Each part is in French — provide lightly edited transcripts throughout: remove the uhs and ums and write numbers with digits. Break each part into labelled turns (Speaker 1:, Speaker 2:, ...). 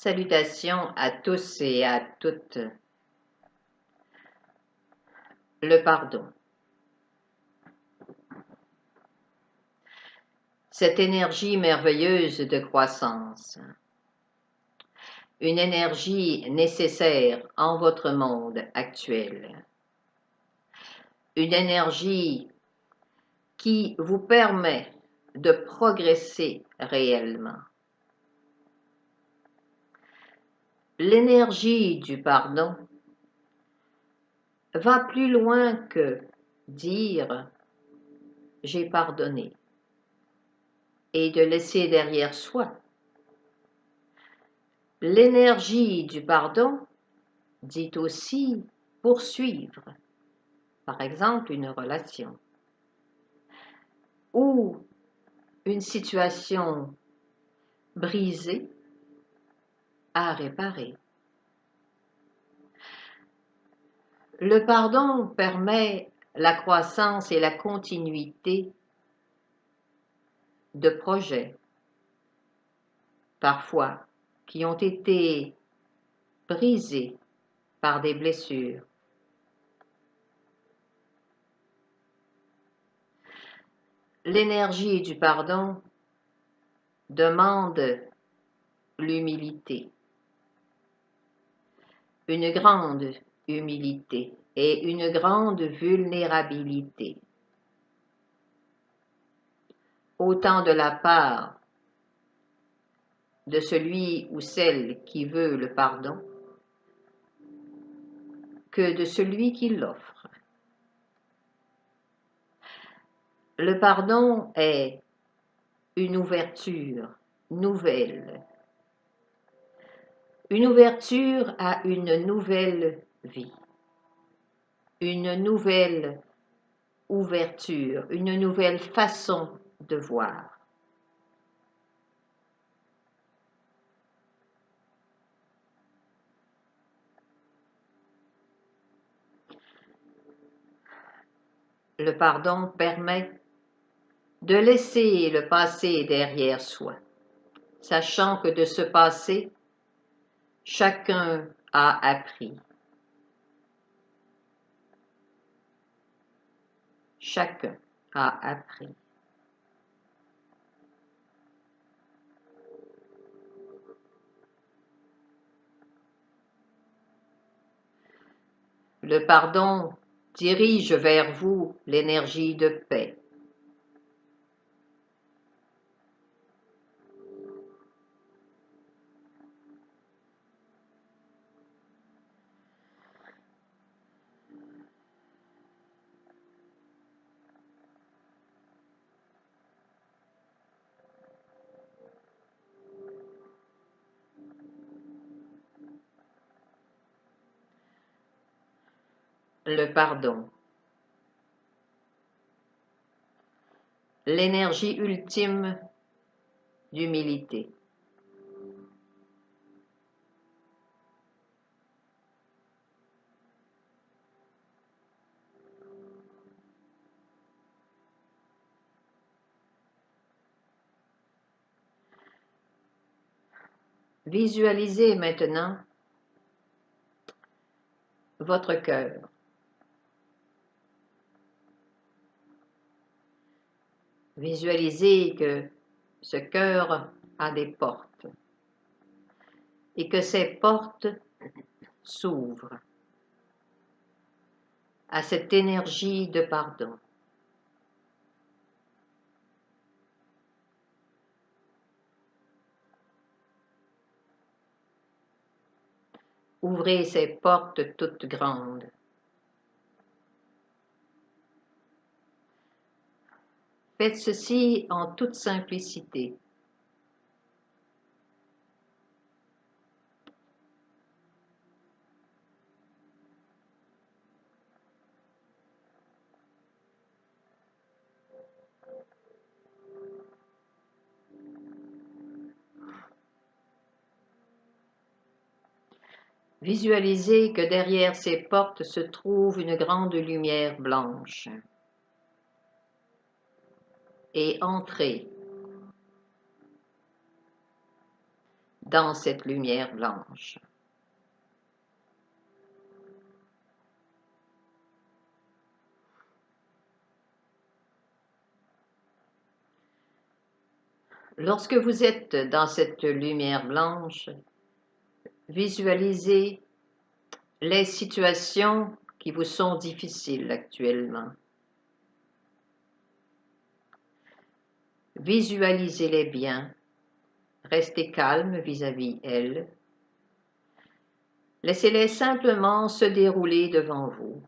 Speaker 1: Salutations à tous et à toutes. Le pardon. Cette énergie merveilleuse de croissance. Une énergie nécessaire en votre monde actuel. Une énergie qui vous permet de progresser réellement. L'énergie du pardon va plus loin que dire « j'ai pardonné » et de laisser derrière soi. L'énergie du pardon dit aussi poursuivre, par exemple une relation ou une situation brisée à réparer. Le pardon permet la croissance et la continuité de projets, parfois, qui ont été brisés par des blessures. L'énergie du pardon demande l'humilité, une grande humilité et une grande vulnérabilité, autant de la part de celui ou celle qui veut le pardon que de celui qui l'offre. Le pardon est une ouverture nouvelle, une ouverture à une nouvelle vie, une nouvelle ouverture, une nouvelle façon de voir. Le pardon permet de laisser le passé derrière soi, sachant que de ce passé, chacun a appris. Chacun a appris. Le pardon dirige vers vous l'énergie de paix. Le pardon. L'énergie ultime d'humilité. Visualisez maintenant votre cœur. Visualisez que ce cœur a des portes et que ces portes s'ouvrent à cette énergie de pardon. Ouvrez ces portes toutes grandes. Faites ceci en toute simplicité. Visualisez que derrière ces portes se trouve une grande lumière blanche. Et entrez dans cette lumière blanche. Lorsque vous êtes dans cette lumière blanche, visualisez les situations qui vous sont difficiles actuellement. Visualisez-les bien. Restez calme vis-à-vis elles. Laissez-les simplement se dérouler devant vous.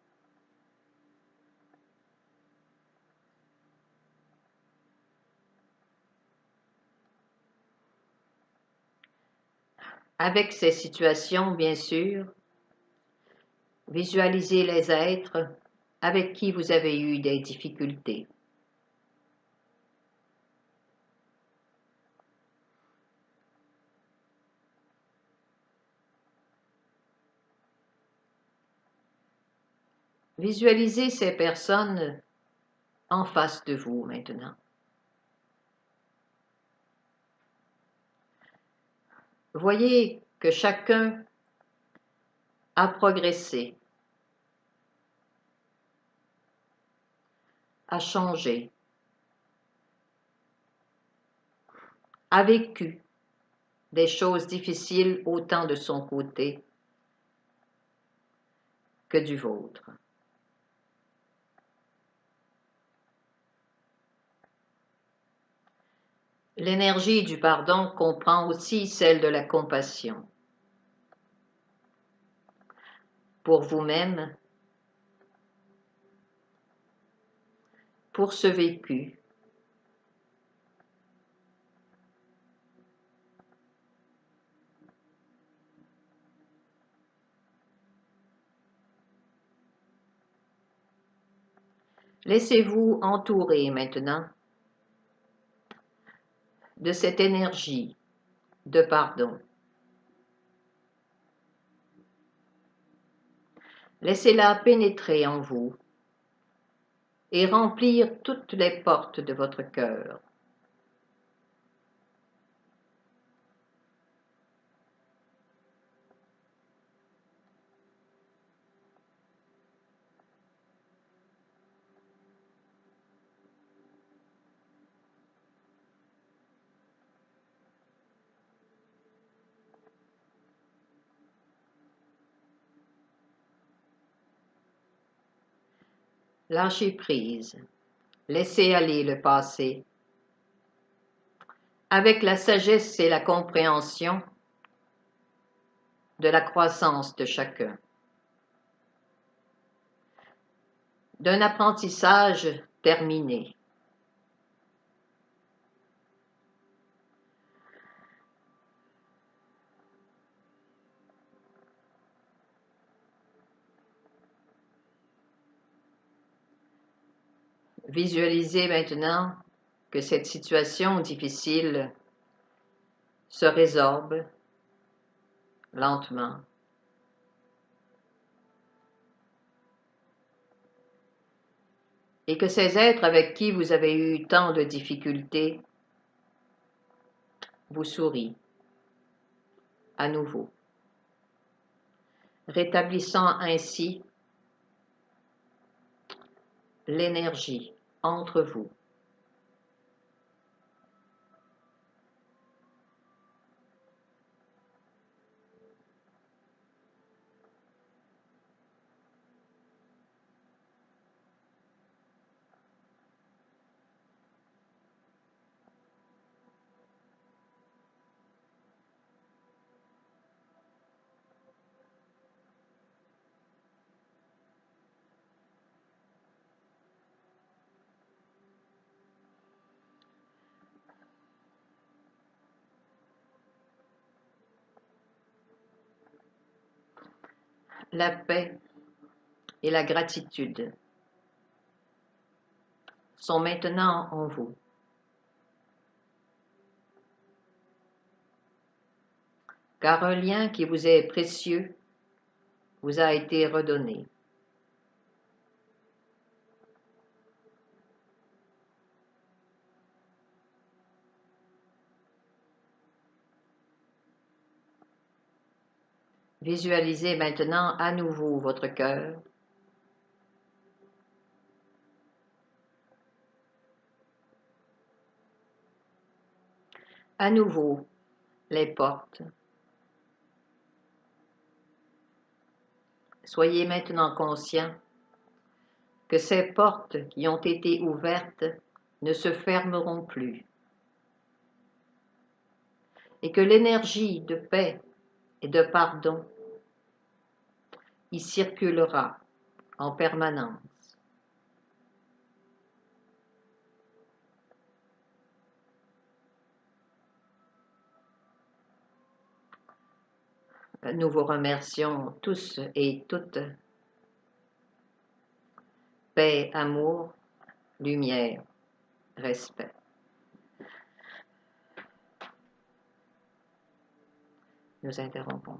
Speaker 1: Avec ces situations, bien sûr, visualisez les êtres avec qui vous avez eu des difficultés. Visualisez ces personnes en face de vous maintenant. Voyez que chacun a progressé, a changé, a vécu des choses difficiles autant de son côté que du vôtre. L'énergie du pardon comprend aussi celle de la compassion. Pour vous-même, pour ce vécu, laissez-vous entourer maintenant de cette énergie de pardon. Laissez-la pénétrer en vous et remplir toutes les portes de votre cœur. Lâchez prise, laissez aller le passé, avec la sagesse et la compréhension de la croissance de chacun, d'un apprentissage terminé. Visualisez maintenant que cette situation difficile se résorbe lentement. Et que ces êtres avec qui vous avez eu tant de difficultés vous sourient à nouveau, rétablissant ainsi l'énergie entre vous. La paix et la gratitude sont maintenant en vous. Car un lien qui vous est précieux vous a été redonné. Visualisez maintenant à nouveau votre cœur. À nouveau, les portes. Soyez maintenant conscient que ces portes qui ont été ouvertes ne se fermeront plus et que l'énergie de paix et de pardon y circulera en permanence. Nous vous remercions tous et toutes. Paix, amour, lumière, respect. Nous interrompons.